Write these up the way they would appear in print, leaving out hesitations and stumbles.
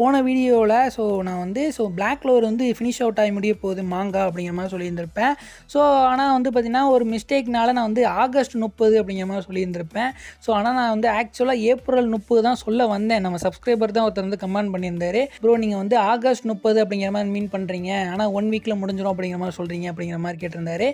போன வீடியோவில் நான் வந்து பிளாக் க்ளோவர் வந்து ஃபினிஷ் அவுட் ஆகி முடிய போகுது மாங்கா அப்படிங்கிற மாதிரி சொல்லியிருந்திருப்பேன். ஆனால் வந்து பார்த்திங்கன்னா ஒரு மிஸ்டேக்னால நான் வந்து ஆகஸ்ட் 30 அப்படிங்கிற மாதிரி சொல்லியிருந்திருப்பேன். ஆனால் நான் வந்து ஆக்சுவலாக ஏப்ரல் 30 தான் சொல்ல வந்தேன். நம்ம சப்ஸ்கிரைபர் தான் ஒருத்தர் வந்து கமெண்ட் பண்ணியிருந்தாரு, ப்ரோ நீங்கள் வந்து ஆகஸ்ட் 30 அப்படிங்கிற மாதிரி மீன் பண்ணுறீங்க, ஆனால் 1 வீக்கில் முடிஞ்சிடும் அப்படிங்கிற மாதிரி சொல்கிறீங்க அப்படிங்கிற மாதிரி கேட்டிருந்தாரு.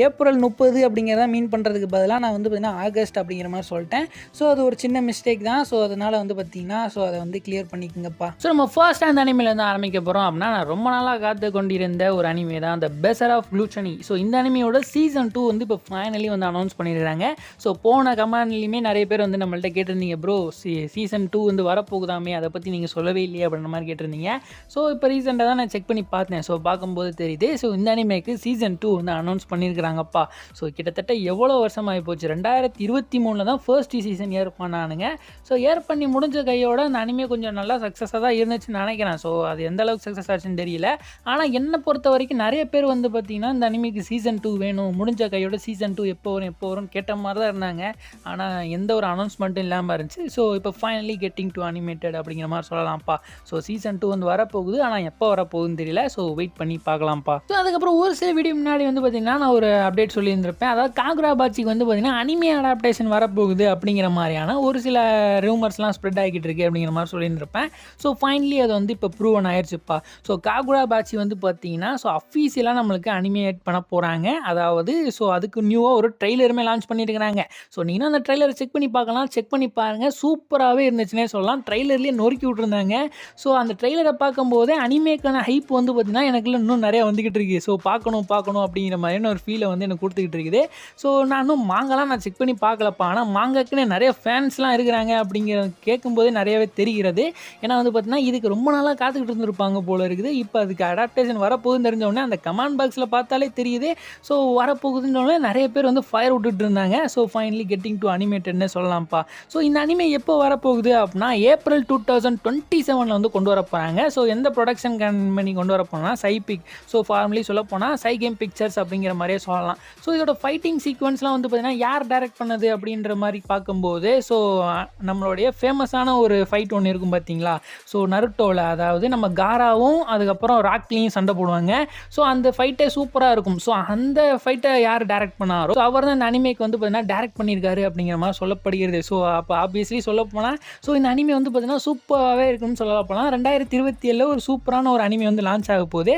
ஏப்ரல் 30 அப்படிங்கிறத மீன் பண்ணுறதுக்கு பதிலாக நான் வந்து பார்த்திங்கன்னா ஆகஸ்ட் அப்படிங்கிற மாதிரி சொல்லிட்டேன். அது ஒரு சின்ன மிஸ்டேக் தான். அதனால் வந்து பார்த்திங்கன்னா அதை வந்து கிளியர் பண்ணிக்கோங்கப்பா. நம்ம ஃபர்ஸ்ட் அந்த அனிமேலேருந்து ஆரம்பிக்க போகிறோம் அப்படின்னா, நான் ரொம்ப நாளாக காத்து கொண்டிருந்த ஒரு அனிமே தான் த பெசர் ஆஃப் ப்ளூச்சனி. இந்த அனிமையோட சீசன் 2 வந்து இப்போ ஃபைனலி வந்து அனௌன்ஸ் பண்ணியிருக்காங்க. போன கமெண்ட்லையுமே நிறைய பேர் வந்து நம்மள்ட்ட கேட்டிருந்தீங்க, ப்ரோ சீசன் 2 வந்து வரப்போகுதாமே, அதை பற்றி நீங்கள் சொல்லவே இல்லையே அப்படின்ற மாதிரி கேட்டிருந்தீங்க. இப்போ ரீசெண்டாக தான் நான் செக் பண்ணி பார்த்தேன். பார்க்கும்போது தெரியுது இந்த அனிமேக்கு சீசன் 2 வந்து அனௌன்ஸ் பண்ணியிருக்கிறாங்கப்பா. கிட்டத்தட்ட எவ்வளோ வருஷம் ஆகி போச்சு, 2023 தான் ஃபர்ஸ்ட் சீசன் ஏர் பண்ணானுங்க. ஏர் பண்ணி முடிஞ்ச கையோட அந்த அனிமே கொஞ்சம் நல்லா சக்ஸஸாக தான் இருந்துச்சுன்னு நினைக்கிறேன். அது எந்த அளவுக்கு சக்ஸஸ் ஆச்சுன்னு தெரியல. ஆனால் என்னை பொறுத்த வரைக்கும் நிறைய பேர் வந்து பார்த்தீங்கன்னா இந்த அனிமேக்கு சீசன் 2 வேணும், முடிஞ்ச கையோட சீசன் 2 எப்போ வரும்னு கேட்ட மாதிரி தான் இருந்தாங்க. ஆனால் எந்த ஒரு அனௌன்ஸ்மெண்ட்டும் இல்லாமல் இருந்துச்சு. இப்போ ஃபைனலி கெட்டிங் டு அனிமேட்டட் அப்படிங்கிற மாதிரி சொல்லலாம்ப்பா. சீசன் 2 வந்து வரப்போகுது, ஆனால் எப்போ வரப்போகுதுன்னு தெரியல. வெயிட் பண்ணி பார்க்கலாம்ப்பா. அதுக்கப்புறம் ஒரு சில வீடியோ முன்னாடி வந்து பார்த்தீங்கன்னா நான் ஒரு அப்டேட் சொல்லியிருந்திருப்பேன். அதாவது காகுராபாச்சிக்கு வந்து பார்த்தீங்கன்னா அனிமே அடாப்டேஷன் வரப்போகுது அப்படிங்கிற மாதிரியான ஒரு சில ரூமர்ஸ்லாம் ஸ்ப்ரெட் ஆகிட்டு இருக்கு அப்படிங்கிற மாதிரி சொல்லியிருந்திருப்பேன். ஃபைனலி அது வந்து இப்போ ப்ரூவன் ஆயிடுச்சுப்பா. காகுராபாச்சி வந்து பார்த்தீங்கன்னா அஃபீஷியலாக நம்மளுக்கு அனிமேட் பண்ண போகிறாங்க. அதாவது அதுக்கு நியூவாக ஒரு ட்ரெய்லருமே லான்ச் பண்ணியிருக்கிறாங்க. நீங்கள் அந்த ட்ரெய்லரை செக் பண்ணி பார்க்கலாம், செக் பண்ணி பாருங்கள். சூப்பராகவே இருந்துச்சுன்னே சொல்லலாம். ட்ரெய்லர்லேயே நொறுக்கி விட்ருந்தாங்க. அந்த ட்ரெய்லரை பார்க்கும்போதே அனிமேக்கான ஹைப் வந்து பார்த்தீங்கன்னா எனக்குள்ள இன்னும் நிறையா வந்துக்கிட்டு இருக்குது. பார்க்கணும் அப்படிங்கிற மாதிரியான ஒரு ஃபீலை வந்து எனக்கு கொடுத்துக்கிட்டு இருக்குது. நான் இன்னும் மாங்கலாம் நான் செக் பண்ணி பார்க்கலப்பா. ஆனால் மாங்காக்குன்னு நிறைய ஃபேன்ஸ்லாம் இருக்கிறாங்க அப்படிங்கிற கேட்கும்போதே நிறையவே தெரிகிறது. ஏன்னா வந்து பார்த்தீங்கன்னா இதுக்கு ரொம்ப நாளாக காத்துக்கிட்டு இருந்திருப்பாங்க போல இருக்குது. இப்போ அதுக்கு அடாப்டேஷன் வரப்போகுதுன்னு தெரிஞ்சோடனே அந்த கமெண்ட் பாக்ஸில் பார்த்தாலே தெரியுது. வரப்போகுதுன்னு நிறைய பேர் வந்து ஃபயர் விட்டுட்டு இருந்தாங்க. ஃபைனலி கெட்டிங் டு அனிமேட்டட்னு சொல்லலாம்ப்பா. இந்த அனிமே எப்போ வரப்போகுது அப்படின்னா ஏப்ரல் 2027 வந்து கொண்டு வர போகிறாங்க. எந்த ப்ரொடக்ஷன் கம்பெனி கொண்டு வர போனால் சைபிக், ஃபார்மலி சொல்ல போனால் சை கேம் பிக்சர்ஸ் அப்படிங்கிற மாதிரியே சொல்லலாம். இதோட ஃபைட்டிங் சீக்வன்ஸ்லாம் வந்து பார்த்தீங்கன்னா யார் டைரக்ட் பண்ணது அப்படின்ற மாதிரி பார்க்கும்போது நம்மளுடைய ஃபேமஸான ஒரு ஃபைட் ஒன்று இருக்கும் பார்த்தீங்களா, நருட்டோவில், அதாவது நம்ம காராவும் அதுக்கப்புறம் ராக்லியும் சண்டை போடுவாங்க. அந்த ஃபைட்டே சூப்பராக இருக்கும். அந்த ஃபைட்டை யார் டைரக்ட் பண்ணாரோ அவர் தான் இந்த அனிமேக்கு வந்து பார்த்தீங்கன்னா டைரக்ட் பண்ணியிருக்காரு அப்படிங்கிற மாதிரி சொல்லப்படுகிறது. அப்போ ஆப்வியஸ்லி சொல்ல போனால் இந்த அனிமே வந்து பார்த்தீங்கன்னா சூப்பராகவே இருக்குன்னு சொல்ல போனால் 2027 ஒரு சூப்பரான ஒரு அனிமே வந்து லான்ச் ஆக போகுது.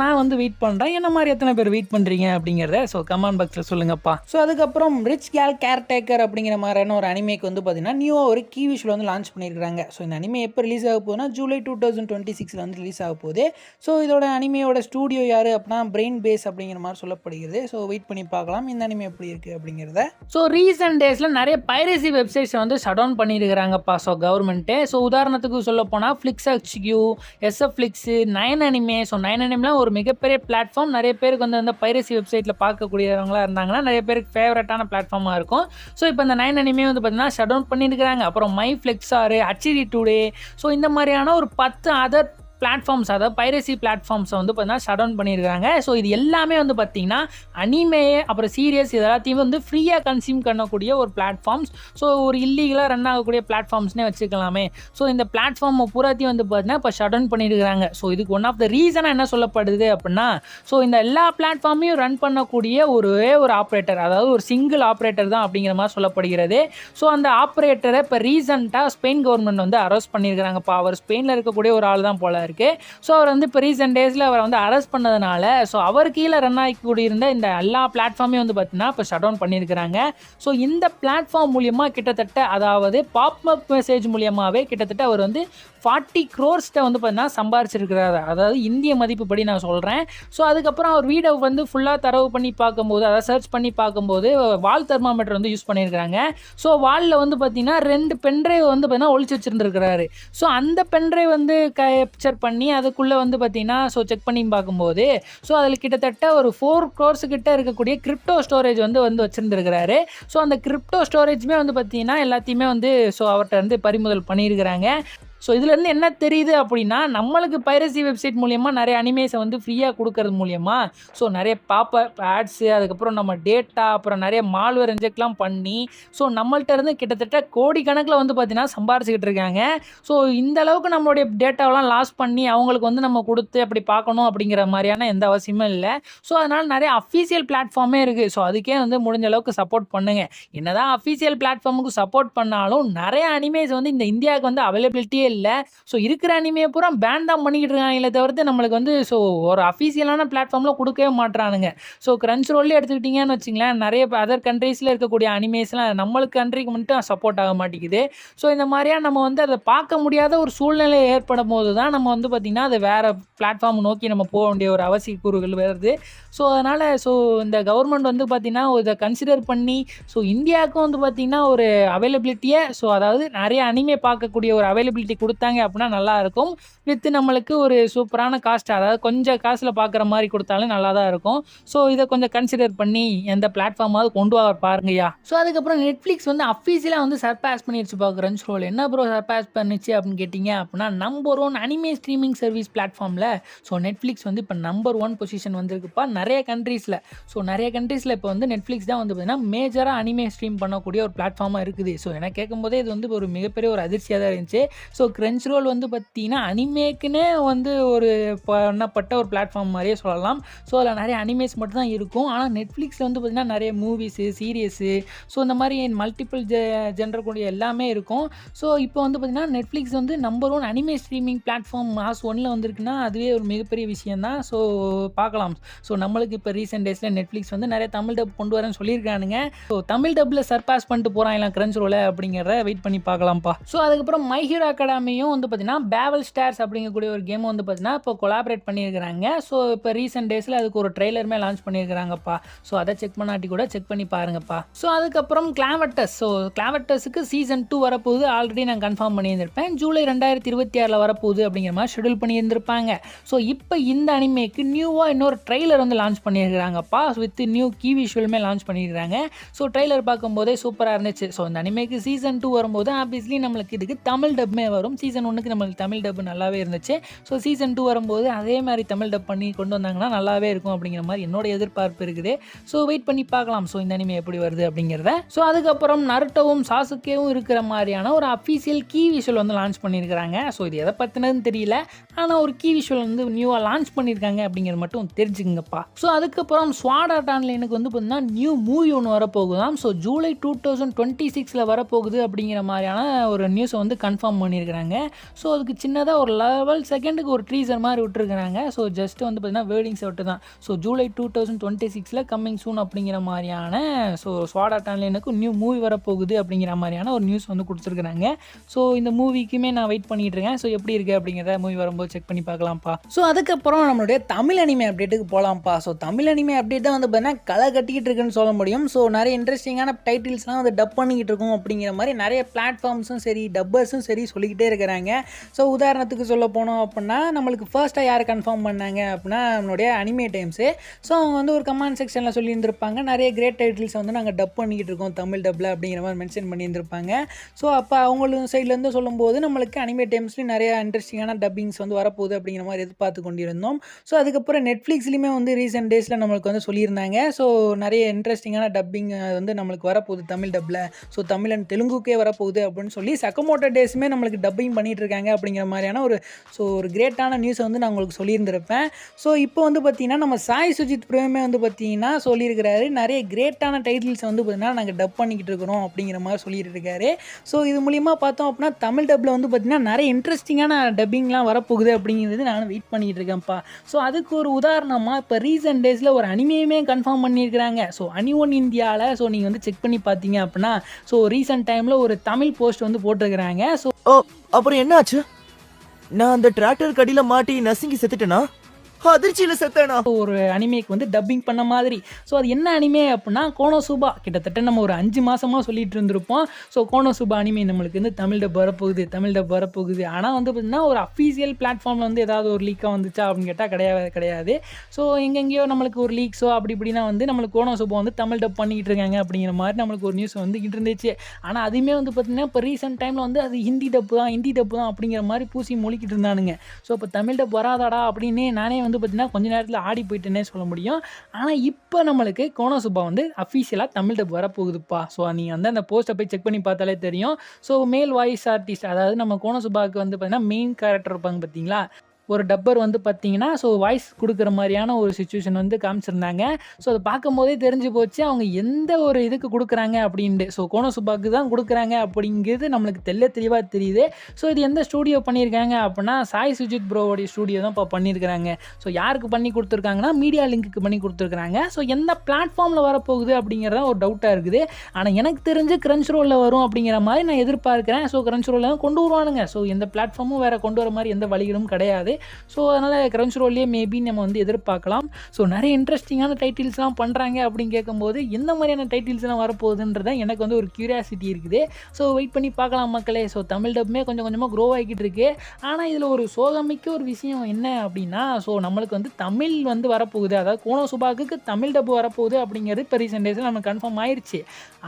நான் வந்து வெயிட் பண்ணுறேன். என்ன மாதிரி எத்தனை பேர் வெயிட் பண்ணுறீங்க அப்படிங்கிறத கமெண்ட் பாக்ஸில் சொல்லுங்கப்பா. அதுக்கப்புறம் ரிச் கேல் கேர்டேக்கர் அப்படிங்கிற மாதிரியான ஒரு அனிமேக்கு வந்து பார்த்தீங்கன்னா நியூவாக ஒரு கீ விஷுவல் வந்து லான்ச் பண்ணியிருக்காங்க. இந்த அனிமே எப்போ ரிலீஸ் ஆக போகுதுன்னா ஜூலை 2026 வந்து ரிலீஸ் ஆக போகுது. இதோட அனிமையோட ஸ்டூடியோ யார் அப்படின்னா பிரெயின் பேஸ் அப்படிங்கிற மாதிரி சொல்லப்படுகிறது. வெயிட் பண்ணி பார்க்கலாம் இந்த அனிமே எப்படி இருக்குது அப்படிங்கிறத. ரீசெண்ட் டேஸில் நிறைய பைரசி வெப்சைட்ஸை வந்து ஷட் டவுன் பண்ணியிருக்கிறாங்கப்பா கவர்மெண்ட்டே. உதாரணத்துக்கு சொல்ல போனால் ஃப்ளிக்ஸ்ஹெச்கியூ, எஸ்எஃப்ளிக்ஸு, 9 அனிமே. 9 அனிமெலாம் ஒரு மிகப்பெரிய பிளாட்ஃபார்ம். நிறைய பேருக்கு வந்து அந்த பைரசி வெப்சைட்டில் பார்க்கக்கூடியவங்களாக இருந்தாங்கன்னா நிறைய பேருக்கு ஃபேவரட்டான பிளாட்ஃபார்மாக இருக்கும். இப்போ இந்த 9 அனிமே வந்து பார்த்தீங்கன்னா ஷட் டவுன் பண்ணியிருக்கிறாங்க. அப்புறம் மை ஃப்ளெக்ஸாரு, ஹச்டி டுடே, இந்த மாதிரியான ஒரு 10 அதர் பிளாட்ஃபார்ம்ஸ், அதாவது பைரசி பிளாட்ஃபார்ம்ஸை வந்து பார்த்தீங்கன்னா ஷட் டவுன் பண்ணியிருக்காங்க. இது எல்லாமே வந்து பார்த்தீங்கன்னா அனிமே அப்புறம் சீரியஸ் இது எல்லாத்தையும் வந்து ஃப்ரீயாக கன்சியூம் பண்ணக்கூடிய ஒரு பிளாட்ஃபார்ம்ஸ். ஒரு இல்லீகலாக ரன் ஆகக்கூடிய பிளாட்ஃபார்ம்ஸ்னே வச்சுக்கலாமே. இந்த பிளாட்ஃபார்மை பூராத்தையும் வந்து பார்த்தீங்கன்னா இப்போ ஷட் டவுன் பண்ணியிருக்கிறாங்க. இதுக்கு ஒன் ஆஃப் த ரீசனாக என்ன சொல்லப்படுது அப்படின்னா இந்த எல்லா பிளாட்ஃபார்மையும் ரன் பண்ணக்கூடிய ஒரே ஒரு ஆப்ரேட்டர், அதாவது ஒரு சிங்கிள் ஆப்ரேட்டர் தான் அப்படிங்கிற மாதிரி சொல்லப்படுகிறது. அந்த ஆப்ரேட்டரை இப்போ ரீசெண்டாக ஸ்பெயின் கவர்மெண்ட் வந்து அரெஸ்ட் பண்ணியிருக்கிறாங்கப்பா. அவர் ஸ்பெயினில் இருக்கக்கூடிய ஒரு ஆள் தான் போல இருக்குது. அவர் வந்து இப்போ ரீசெண்ட் டேஸில் அவரை வந்து அரெஸ்ட் பண்ணதுனால அவர் கீழே ரன் ஆகி கூடியிருந்த இந்த எல்லா பிளாட்ஃபார்மையும் வந்து பார்த்தீங்கன்னா இப்போ ஷட் டவுன் பண்ணியிருக்கிறாங்க. இந்த பிளாட்ஃபார்ம் மூலியமாக கிட்டத்தட்ட, அதாவது பாப்அப் மெசேஜ் மூலியமாகவே கிட்டத்தட்ட அவர் வந்து 40 crores வந்து பார்த்தீங்கன்னா சம்பாரிச்சிருக்கிறாரு. அதாவது இந்திய மதிப்புப்படி நான் சொல்கிறேன். அதுக்கப்புறம் அவர் வீடை வந்து ஃபுல்லாக தரவு பண்ணி பார்க்கும்போது, அதாவது சர்ச் பண்ணி பார்க்கும்போது வால் தெர்மாமீட்டர் வந்து யூஸ் பண்ணியிருக்கிறாங்க. வாலில் வந்து பார்த்தீங்கன்னா 2 பென்ட்ரைவ் வந்து பார்த்தீங்கன்னா ஒழிச்சு வச்சுருந்துருக்கிறாரு. அந்த பென்ட்ரைவ் வந்து கேப்சர் பண்ணி அதுக்குள்ளே வந்து பார்த்தீங்கன்னா செக் பண்ணி பார்க்கும்போது அதில் கிட்டத்தட்ட ஒரு 4 crores கிட்ட இருக்கக்கூடிய கிரிப்டோ ஸ்டோரேஜ் வந்து வச்சுருந்துருக்கிறாரு. அந்த கிரிப்டோ ஸ்டோரேஜுமே வந்து பார்த்தீங்கன்னா எல்லாத்தையுமே வந்து அவர்கிட்ட வந்து பறிமுதல் பண்ணியிருக்கிறாங்க. ஸோ இதுலேருந்து என்ன தெரியுது அப்படின்னா, நம்மளுக்கு பைரசி வெப்சைட் மூலியமா நிறைய அனிமேஸை வந்து ஃப்ரீயாக கொடுக்கறது மூலியமா ஸோ நிறைய பாப்பப் ஆட்ஸு, அதுக்கப்புறம் நம்ம டேட்டா, அப்புறம் நிறைய மால்வேர் இன்ஜெக்ட்லாம் பண்ணி ஸோ நம்மள்ட்ட இருந்து கிட்டத்தட்ட கோடிக்கணக்கில் வந்து பார்த்தீங்கன்னா சம்பாரிச்சுக்கிட்டு இருக்காங்க. ஸோ இந்த அளவுக்கு நம்மளுடைய டேட்டாவெல்லாம் லாஸ் பண்ணி அவங்களுக்கு வந்து நம்ம கொடுத்து அப்படி பார்க்கணும் அப்படிங்கிற மாதிரியான எந்த அவசியமும் இல்லை. ஸோ அதனால் நிறைய அஃபீஷியல் பிளாட்ஃபார்மே இருக்குது. ஸோ அதுக்கே வந்து முடிஞ்ச அளவுக்கு சப்போர்ட் பண்ணுங்க. என்னதான் அஃபீஷியல் பிளாட்ஃபார்முக்கு சப்போர்ட் பண்ணாலும் நிறைய அனிமேஸ் வந்து இந்த இந்தியாவுக்கு வந்து அவைலபிலிட்டியே இல்லை. ஸோ இருக்கிற அனிமையை பூரா பேன் தான் பண்ணிக்கிட்டு இருக்காங்களே தவிர்த்து நம்மளுக்கு வந்து ஸோ ஒரு அஃபீஷியலான பிளாட்ஃபார்மில் கொடுக்கவே மாட்றானுங்க. ஸோ கிரன்ச் ரோல்லே எடுத்துக்கிட்டிங்கன்னு வச்சுங்களேன், நிறைய அதர் கண்ட்ரீஸில் இருக்கக்கூடிய அனிமேஸ்லாம் நம்மளுக்கு கண்ட்ரிக்கு மட்டும் சப்போர்ட் ஆக மாட்டேங்குது. ஸோ இந்த மாதிரியாக நம்ம வந்து அதை பார்க்க முடியாத ஒரு சூழ்நிலை ஏற்படும் போது தான் நம்ம வந்து பார்த்திங்கன்னா அதை வேறு பிளாட்ஃபார்ம் நோக்கி நம்ம போக வேண்டிய ஒரு அவசிய கூறுகள் வருது. ஸோ அதனால் இந்த கவர்மெண்ட் வந்து பார்த்திங்கன்னா இதை கன்சிடர் பண்ணி ஸோ இந்தியாவுக்கும் வந்து பார்த்திங்கன்னா ஒரு அவைலபிலிட்டியை அதாவது நிறைய அனிமே பார்க்கக்கூடிய ஒரு அவைலபிலிட்டி கொடுத்தாங்க அப்படின்னா நல்லாயிருக்கும். வித்து நம்மளுக்கு ஒரு சூப்பரான காஸ்ட், அதாவது கொஞ்சம் காசில் பார்க்குற மாதிரி கொடுத்தாலும் நல்லா தான் இருக்கும். ஸோ இதை கொஞ்சம் கன்சிடர் பண்ணி எந்த பிளாட்ஃபார்மாவது கொண்டு வர பாருங்கய்யா. ஸோ அதுக்கப்புறம் நெட்ஃப்ளிக்ஸ் வந்து அஃபீஷியலாக வந்து சர்பாஸ் பண்ணிடுச்சு பார்க்குறேன். ரோல் என்ன ப்ரோ சர்பாஸ் பண்ணிச்சு அப்படின்னு கேட்டிங்க அப்படின்னா, நம்பர் 1 அனிமே ஸ்ட்ரீமிங் சர்வீஸ் பிளாட்ஃபார்மில் நெட்ஃப்ளிக்ஸ் வந்து இப்போ நம்பர் 1 பொசிஷன் வந்திருக்குப்பா நிறைய கண்ட்ரீஸில். நிறைய கண்ட்ரீஸில் இப்போ வந்து நெட்ஃப்ளிக்ஸ் தான் வந்து பார்த்திங்கன்னா மேஜராக அனிமே ஸ்ட்ரீம் பண்ணக்கூடிய ஒரு பிளாட்ஃபார்மாக இருக்குது. எனக்கு கேட்கும்போதே இது வந்து ஒரு மிகப்பெரிய ஒரு அதிர்ச்சியாக தான் இருந்துச்சு. கிரன்ச் ரோல் வந்து பார்த்திங்கன்னா அனிமேக்குன்னே வந்து ஒரு பண்ணப்பட்ட ஒரு பிளாட்ஃபார்ம் மாதிரியே சொல்லலாம். அதில் நிறைய அனிமேஸ் மட்டும் தான் இருக்கும். ஆனால் நெட்ஃப்ளிக்ஸில் வந்து பார்த்திங்கன்னா நிறைய மூவிஸு, சீரியஸு, இந்த மாதிரி மல்டிபிள் ஜென்டர் கூடிய எல்லாமே இருக்கும். இப்போ வந்து பார்த்திங்கன்னா நெட்ஃப்ளிக்ஸ் வந்து number 1 anime streaming platform mass 1ல் வந்திருக்குன்னா அதுவே ஒரு மிகப்பெரிய விஷயம் தான். பார்க்கலாம். நம்மளுக்கு இப்போ ரீசெண்ட் டேஸில் நெட்ஃப்ளிக்ஸ் வந்து நிறைய தமிழ் டப் கொண்டு வரேன்னு சொல்லியிருக்கானுங்க. தமிழ் டப்பில் சர்பாஸ் பண்ணிட்டு போகிறாங்களா கிரன்ச் ரோலை அப்படிங்கிறத வெயிட் பண்ணி பார்க்கலாம்ப்பா. அதுக்கப்புறம் மை ஹீரோ அகாடமியும் வந்து பார்த்திங்கன்னா பேவல் ஸ்டார்ஸ் அப்படிங்கக்கூடிய ஒரு கேம் வந்து பார்த்திங்கன்னா இப்போ கொலாபரேட் பண்ணியிருக்கிறாங்க. இப்போ ரீசெண்ட் டேஸில் அதுக்கு ஒரு ட்ரெய்லருமே லான்ச் பண்ணியிருக்கிறாங்கப்பா. அதை செக் பண்ணாட்டி கூட செக் பண்ணி பாருங்கப்பா. அதுக்கப்புறம் கிளாவட்டஸ். கிளாவட்டஸுக்கு சீசன் 2 வரப்போகுது. ஆல்ரெடி நான் கன்ஃபார்ம் பண்ணியிருந்திருப்பேன். ஜூலை 2026 வரப்போகுது அப்படிங்கிற மாதிரி ஷெடியூல் பண்ணியிருந்திருப்பாங்க. இப்போ இந்த அனிமேக்கு நியூவாக இன்னொரு ட்ரெய்லர் வந்து லான்ச் பண்ணியிருக்கிறாங்கப்பா. வித் நியூ கீ விஷுவலுமே லான்ச் பண்ணியிருக்கிறாங்க. ட்ரெய்லர் பார்க்கும்போதே சூப்பராக இருந்துச்சு. இந்த அனிமேக்கு சீசன் 2 வரும்போது ஆப்வியஸ்லி நம்மளுக்கு இதுக்கு தமிழ் டப்மே வரும். சீசன் 1க்கு நம்மளுக்கு தமிழ் டப் நல்லாவே இருந்துச்சு. சீசன் 2 வரும்போது அதே மாதிரி தமிழ் டப் பண்ணி கொண்டு வந்தாங்கன்னா நல்லாவே இருக்கும் அப்படிங்கிற மாதிரி என்னோட எதிர்பார்ப்பு இருக்குது. வெயிட் பண்ணி பார்க்கலாம் இந்த அனிமே எப்படி வருது அப்படிங்கிறத. அதுக்கப்புறம் நருட்டோவும் சாசுகேவும் இருக்கிற மாதிரியான ஒரு அஃபீஷியல் கீ விஷுவல் வந்து லான்ச் பண்ணியிருக்கிறாங்க. இது எதை பற்றினதுன்னு தெரியல, ஆனால் ஒரு கீ விஷுவல் வந்து நியூவாக லான்ச் பண்ணியிருக்காங்க அப்படிங்கிறது மட்டும் தெரிஞ்சுங்கப்பா. அதுக்கப்புறம் ஸ்வாட் ஆர்ட் ஆன்லைனுக்கு வந்து பார்த்தீங்கன்னா நியூ மூவி ஒன்று வரப்போகுதாம். ஜூலை 2026 வரப்போகுது அப்படிங்கிற மாதிரியான ஒரு நியூஸை வந்து கன்ஃபார்ம் பண்ணியிருக்கிறாங்க. அதுக்கு சின்னதாக ஒரு லெவல் செகண்டுக்கு ஒரு ட்ரீசர் மாதிரி விட்டுருக்குறாங்க. ஜஸ்ட் வந்து பார்த்தீங்கன்னா வேர்டிங்ஸை விட்டு தான் ஜூலை 2026 கம்மிங் சூன் அப்படிங்கிற மாதிரியான ஸ்வாட் ஆர்ட் ஆன்லைனுக்கு நியூ மூவி வரப்போகுது அப்படிங்கிற மாதிரியான ஒரு நியூஸ் வந்து கொடுத்துருக்குறாங்க. இந்த மூவிக்குமே நான் வெயிட் பண்ணிட்டு இருக்கேன். எப்படி இருக்குது அப்படிங்கிறத மூவி வரும்போது செக் பண்ணி பார்க்கலாம்ப்பா. அதுக்கப்புறம் நம்மளுடைய தமிழ் அனிமே அப்டேட்டுக்கு போகலாம்ப்பா. தமிழ் அனிமே அப்டேட் தான் வந்து பார்த்தீங்கன்னா களை கட்டிக்கிட்டு இருக்குன்னு சொல்ல முடியும். நிறைய இன்ட்ரெஸ்டிங்கான டைட்டில்ஸ்லாம் வந்து டப் பண்ணிக்கிட்டு இருக்கும் அப்படிங்கிற மாதிரி நிறைய பிளாட்ஃபார்ம்ஸும் சரி டப்பர்ஸும் சரி சொல்லிக்கிட்டே இருக்கிறாங்க. உதாரணத்துக்கு சொல்ல போனோம் அப்படின்னா நம்மளுக்கு ஃபர்ஸ்ட்டாக யார் கன்ஃபார்ம் பண்ணாங்க அப்படின்னா நம்மளுடைய அனிமே டைம்ஸு. அவங்க வந்து ஒரு கமெண்ட் செக்ஷனில் சொல்லியிருந்திருப்பாங்க நிறைய கிரேட் டைட்டில்ஸை வந்து நாங்கள் டப் பண்ணிக்கிட்டு இருக்கோம் தமிழ் டப்பில் அப்படிங்கிற மாதிரி மென்ஷன் பண்ணியிருந்திருப்பாங்க. அப்போ அவங்களும் சைட்லேருந்து சொல்லும்போது நம்மளுக்கு அனிமே டைம்ஸ்லேயும் நிறைய இன்ட்ரெஸ்டிங்கான டப்பிங்ஸ் வந்து வரப்போகுது அப்படிங்கிற மாதிரி எதிர்பார்த்து கொண்டிருந்தோம். அதுக்கப்புறம் நெட்ஃப்ளிக்ஸ்லையுமே வந்து ரீசெண்ட் டேஸில் நம்மளுக்கு வந்து சொல்லியிருந்தாங்க. நிறைய இன்ட்ரெஸ்டிங்கான டப்பிங் வந்து நம்மளுக்கு வரப்போகுது தமிழ் டப்பில். தமிழ் அண்ட் தெலுங்குக்கே வரப்போகுது அப்படின்னு சொல்லி சக்கமோட்டோ டேஸுமே நம்மளுக்கு டப்பிங் பண்ணிகிட்டு இருக்காங்க அப்படிங்கிற மாதிரியான ஒரு கிரேட்டான நியூஸை வந்து நான் உங்களுக்கு சொல்லியிருந்திருப்பேன். இப்போ வந்து பார்த்திங்கன்னா நம்ம சாய் சுஜித் பிரேமே வந்து பார்த்திங்கன்னா சொல்லியிருக்கிறாரு நிறைய கிரேட்டான டைட்டில்ஸை வந்து பார்த்திங்கன்னா நாங்கள் டப் பண்ணிக்கிட்டு இருக்கிறோம் அப்படிங்கிற மாதிரி சொல்லிட்டு இருக்காரு. இது மூலிமா பார்த்தோம் அப்படின்னா தமிழ் டப்பில் வந்து பார்த்திங்கன்னா நிறைய இன்ட்ரெஸ்டிங்கான டப்பிங்லாம் வரப்போகுது அப்படிங்கிறது நானும் வெயிட் பண்ணிக்கிட்டு இருக்கேன்ப்பா. அதுக்கு ஒரு உதாரணமாக இப்போ ரீசெண்ட் டேஸில் ஒரு அனிமேயுமே கன்ஃபார்ம் பண்ணியிருக்கிறாங்க. அனிஒன் இந்தியாவில் நீங்கள் வந்து செக் பண்ணி பார்த்தீங்க அப்படின்னா ரீசெண்ட் டைமில் ஒரு தமிழ் போஸ்ட் வந்து போட்டிருக்கிறாங்க. அப்புறம் என்ன ஆச்சு? நான் அந்த டிராக்டர் கடியில் மாட்டி நசுங்கி செத்துட்டேனா? அதிர்ச்சியில செத்தானா? ஒரு அனிமேக்கு வந்து டப்பிங் பண்ண மாதிரி. ஸோ அது என்ன அனிமே அப்படின்னா கோனோசுபா. கிட்டத்தட்ட நம்ம ஒரு 5 மாசமா சொல்லிட்டு இருந்திருப்போம். ஸோ கோனோசுபா அனிமே நம்மளுக்கு வந்து தமிழ் டப் வரப்போகுது, தமிழ் டப் வரப்போகுது. ஆனா வந்து பார்த்தீங்கன்னா, ஒரு அஃபீஷியல் பிளாட்ஃபார்ம்ல வந்து ஏதாவது ஒரு லீக்கா வந்துச்சா அப்படின்னு கேட்டா கிடையாது. ஸோ எங்கெங்கேயோ நம்மளுக்கு ஒரு லீக்ஸோ அப்படி இப்படின்னா வந்து நம்மளுக்கு கோனோசுபா வந்து தமிழ் டப் பண்ணிக்கிட்டு இருக்காங்க அப்படிங்கிற மாதிரி நம்மளுக்கு ஒரு நியூஸ் வந்துகிட்டு இருந்துச்சு. ஆனா அதுவுமே வந்து பார்த்தீங்கன்னா, இப்போ ரீசென்ட் டைம்ல வந்து அது ஹிந்தி டப்பு தான் அப்படிங்கிற மாதிரி பூசி மொழிக்கிட்டு இருந்தானுங்க. ஸோ இப்போ தமிழ் டப் வராதாடா அப்படின்னு நானே வந்து பார்த்தீங்கன்னா கொஞ்ச நேரத்தில் ஆடி போயிட்டேனே சொல்ல முடியும். ஆனால் இப்போ நம்மளுக்கு கோனோசுபா வந்து அஃபீஷியலாக தமிழ் டப் வரப்போகுதுப்பா. ஸோ நீங்கள் வந்து அந்த போஸ்ட்டை போய் செக் பண்ணி பார்த்தாலே தெரியும். ஸோ மேல் வாய்ஸ் ஆர்டிஸ்ட், அதாவது நம்ம கோனோசுபாவுக்கு வந்து பார்த்தீங்கன்னா மெயின் கேரக்டர் இருப்பாங்க பார்த்தீங்களா, ஒரு டப்பர் வந்து பார்த்தீங்கன்னா, ஸோ வாய்ஸ் குடுக்குற மாரியான ஒரு சிச்சுவேஷன் வந்து காமிச்சிருந்தாங்க. ஸோ அத பார்க்கும்போதே தெரிஞ்சு போச்சு அவங்க எந்த ஒரு இதுக்கு குடுக்குறாங்க அப்படின்ட்டு. ஸோ கோனோசுபாக்கு தான் குடுக்குறாங்க அப்படிங்கிறது நம்மளுக்கு தெளிவா தெரியுது. ஸோ இது எந்த ஸ்டூடியோ பண்ணியிருக்காங்க அப்படின்னா, சாய் சுஜித் ப்ரோவோடைய ஸ்டூடியோ தான் இப்போ பண்ணியிருக்கிறாங்க. ஸோ யாருக்கு பண்ணி குடுத்துருக்காங்கன்னா, மீடியா லிங்க்குக்கு பண்ணி குடுத்துருக்காங்க. ஸோ எந்த பிளாட்ஃபார்மில் வரப்போகுது அப்படிங்கிறது தான் ஒரு டவுட்டாக இருக்குது. ஆனால் எனக்கு தெரிஞ்சு கிரன்ச் ரோல்ல வரும் அப்படிங்கிற மாதிரி நான் எதிர்பார்க்கிறேன். ஸோ கிரன்ச் ரோல்ல தான் கொண்டு வருவானுங்க. ஸோ எந்த பிளாட்ஃபார்மும் வேற கொண்டு வர மாதிரி எந்த வழிகளும் கிடையாது. ஸோ அதனால் கிரன்ச் ரோல்லையே மேபி நம்ம வந்து எதிர்பார்க்கலாம். ஸோ நிறைய இன்ட்ரெஸ்டிங்கான டைட்டில்ஸ்லாம் பண்ணுறாங்க அப்படின்னு கேட்கும்போது எந்த மாதிரியான டைட்டில்ஸ்லாம் வரப்போகுதுன்றத எனக்கு வந்து ஒரு கியூரியாசிட்டி இருக்குது. ஸோ வெயிட் பண்ணி பார்க்கலாம் மக்களே. ஸோ தமிழ் டப்புமே கொஞ்சம் கொஞ்சமாக க்ரோ ஆகிக்கிட்டு இருக்கு. ஆனால் இதில் ஒரு சோகமிக்க ஒரு விஷயம் என்ன அப்படின்னா, ஸோ நம்மளுக்கு வந்து தமிழ் வந்து வரப்போகுது, அதாவது கோனோசுபாக்கு தமிழ் டப்பு வரப்போகுது அப்படிங்கிறது இப்போ ரீசெண்ட் டேஸில் நமக்கு கன்ஃபார்ம் ஆயிடுச்சு.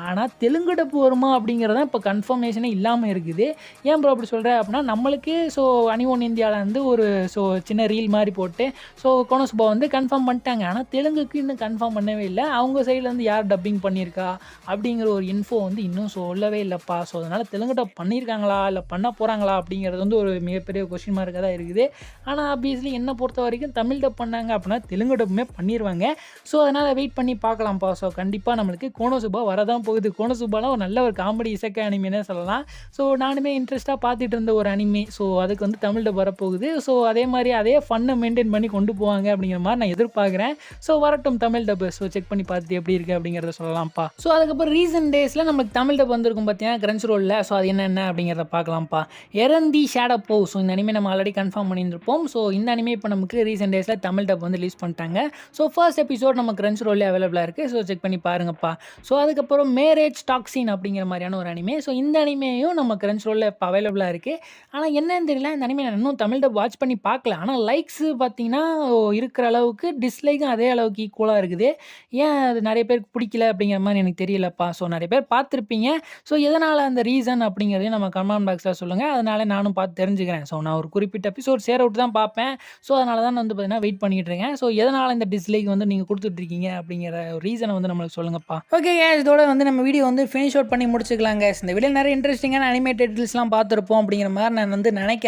ஆனால் தெலுங்கு டப்பு வருமா அப்படிங்கிறதான் இப்போ கன்ஃபர்மேஷனே இல்லாமல் இருக்குது. ஏன் ப்ரோ அப்படி சொல்கிறேன் அப்படின்னா, நம்மளுக்கு ஸோ அனிஒன் இந்தியாவில் வந்து ஒரு ஸோ சின்ன ரீல் மாதிரி போட்டு ஸோ கோனோசுபா வந்து கன்ஃபார்ம் பண்ணிட்டாங்க. ஆனால் தெலுங்குக்கு இன்னும் கன்ஃபார்ம் பண்ணவே இல்லை. அவங்க சைட்லேருந்து யார் டப்பிங் பண்ணியிருக்கா அப்படிங்கிற ஒரு இன்ஃபோ வந்து இன்னும் சொல்லவே இல்லைப்பா. ஸோ அதனால் தெலுங்கு டப் பண்ணியிருக்காங்களா இல்லை பண்ண போகிறாங்களா அப்படிங்கிறது வந்து ஒரு மிகப்பெரிய கொஸ்டின் மார்க்காக தான் இருக்குது. ஆனால் ஆப்வியஸ்லி என்னை பொறுத்த வரைக்கும் தமிழ் டப் பண்ணாங்க அப்படின்னா தெலுங்கு டப்புமே பண்ணிடுவாங்க. ஸோ அதனால் வெயிட் பண்ணி பார்க்கலாம்ப்பா. ஸோ கண்டிப்பாக நம்மளுக்கு கோனோசுபா வரதான் போகுது. கோனோசுபாலாம் ஒரு நல்ல ஒரு காமெடி இசைக்க அனிமேனே சொல்லலாம். ஸோ நானுமே இன்ட்ரெஸ்ட்டாக பார்த்துட்டு இருந்த ஒரு அனிமே. ஸோ அதுக்கு வந்து தமிழ் டப் வரப்போகுது. ஸோ அதே மாதிரி அதே ஃபன்னை மெயின்டைன் பண்ணி கொண்டு போவாங்க அப்படிங்கிற மாதிரி நான் எதிர்பார்க்குறேன். ஸோ வரட்டும் தமிழ் டப்பு. ஸோ செக் பண்ணி பார்த்துட்டு எப்படி இருக்குது அப்படிங்கிறத சொல்லலாம்ப்பா. ஸோ அதுக்கப்புறம் ரீசெண்ட் டேஸில் நம்மளுக்கு தமிழ் டப் வந்திருக்கும் பார்த்தீங்கன்னா கிரன்ச் ரோலில். ஸோ அது என்னென்ன அப்படிங்கிறத பார்க்கலாம்ப்பா. எரந்தி ஷேடோ போ. ஸோ இந்த அனிமே நம்ம ஆல்ரெடி கன்ஃபார்ம் பண்ணியிருந்திருப்போம். ஸோ இந்த அனிமே இப்போ நமக்கு ரீசெண்ட் டேஸில் தமிழ் டப் வந்து ரிலீஸ் பண்ணிட்டாங்க. ஸோ ஃபர்ஸ்ட் எபிசோட் நம்ம கிரன்ச் ரோலில் அவைலபிளாக இருக்குது. ஸோ செக் பண்ணி பாருங்கப்பா. ஸோ அதுக்கப்புறம் மேரேஜ் டாக்ஸின் அப்படிங்கிற மாதிரியான ஒரு அனிமே. ஸோ இந்த அனிமேயும் நம்ம கிரன்ச் ரோலில் இப்போ அவைலபிளாக இருக்குது. ஆனால் என்னன்னு தெரியல, இந்த அனிமே நான் இன்னும் தமிழ் டப் வாட்ச் பண்ணி பார்க்கல. ஆனால் லைக்ஸு பார்த்தீங்கன்னா இருக்கிற அளவுக்கு டிஸ்லைக்கும் அதே அளவுக்கு ஈக்குவலாக இருக்குது. ஏன் அது நிறைய பேருக்கு பிடிக்கல அப்படிங்கிற மாதிரி எனக்கு தெரியலப்பா. ஸோ நிறைய பேர் பார்த்துருப்பீங்க. ஸோ எதனால் அந்த ரீசன் அப்படிங்கிறதையும் நம்ம கமெண்ட் பாக்ஸில் சொல்லுங்கள். அதனால நானும் பார்த்து தெரிஞ்சுக்கிறேன். ஸோ நான் ஒரு குறிப்பிட்ட எபிசோட் சேர விட்டு தான் பார்ப்பேன். ஸோ அதனால தான் வந்து பார்த்தீங்கன்னா வெயிட் பண்ணிக்கிட்டு இருக்கேன். ஸோ எதனால் இந்த டிஸ்லைக் வந்து நீங்கள் கொடுத்துட்ருக்கீங்க அப்படிங்கிற ஒரு ரீசனை வந்து நம்மளுக்கு சொல்லுங்கப்பா. ஓகே கேஸ், இதோட வந்து நம்ம வீடியோ வந்து ஃபினிஷ் அவுட் பண்ணி முடிச்சுக்கலாம் கேஸ். இந்த வீடியோ நிறைய இன்ட்ரெஸ்டிங்கான அனிமே டைட்டில்ஸ்லாம் பார்த்துருப்போம் அப்படிங்கிற மாதிரி நான் வந்து நினைக்கிறேன்.